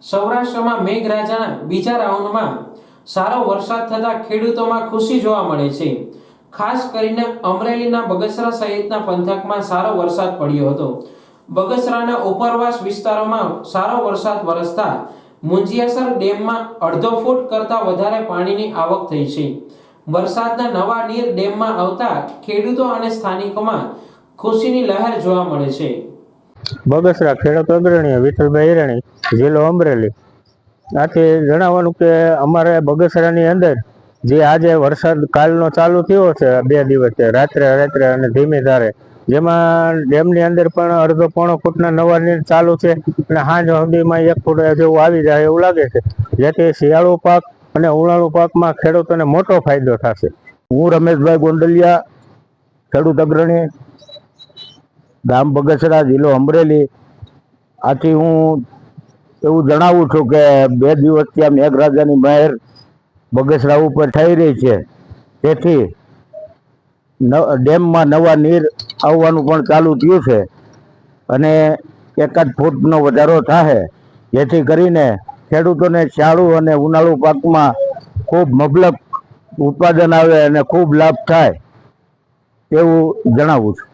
સૌરાષ્ટ્રમાં મેઘરાજાના બીજા રાઉન્ડમાં સારો વરસાદ થતાં ખેડૂતોમાં ખુશી જોવા મળે છે। ખાસ કરીને અમરેલીના બગસરા સહિતના પંથકમાં સારો વરસાદ પડ્યો હતો। બગસરાના ઉપરવાસ વિસ્તારોમાં સારો વરસાદ વરસતા મુંજિયાસર ડેમમાં અડધો ફૂટ કરતાં વધારે પાણીની આવક થઈ છે। વરસાદના નવા નીર ડેમમાં આવતા ખેડૂતો અને સ્થાનિકોમાં ખુશીની લહેર જોવા મળે છે। બગસરા ખેડૂત અગ્રણી વિઠ્ઠલભાઈ હિરાણી, જિલ્લો અમરેલી। આથી જણાવવાનું કે અમારે બગસરાની અંદર જે આજે વરસાદ કાલનો ચાલુ થયો છે 2 દિવસથી રાત્રે અને ધીમી ધારે, જેમાં ડેમની અંદર પણ અડધો પોણો ફૂટના નવા નીર ચાલુ છે અને સાંજ સુધીમાં 1 ફૂટ જેવું આવી જાય એવું લાગે છે, જેથી શિયાળુ પાક અને ઉનાળુ પાકમાં ખેડૂતોને મોટો ફાયદો થશે। હું રમેશભાઈ ગોંડલિયા, ખેડૂત અગ્રણી, ગામ બગસરા, જિલ્લો અમરેલી। આથી હું એવું જણાવું છું કે 2 દિવસથી આ મેઘરાજાની મહેર બગસરા ઉપર થઈ રહી છે, તેથી ડેમમાં નવા નીર આવવાનું પણ ચાલુ થયું છે અને 1 ફૂટનો વધારો થાય, જેથી કરીને ખેડૂતોને શિયાળુ અને ઉનાળુ પાકમાં ખૂબ મબલક ઉત્પાદન આવે અને ખૂબ લાભ થાય એવું જણાવું છું।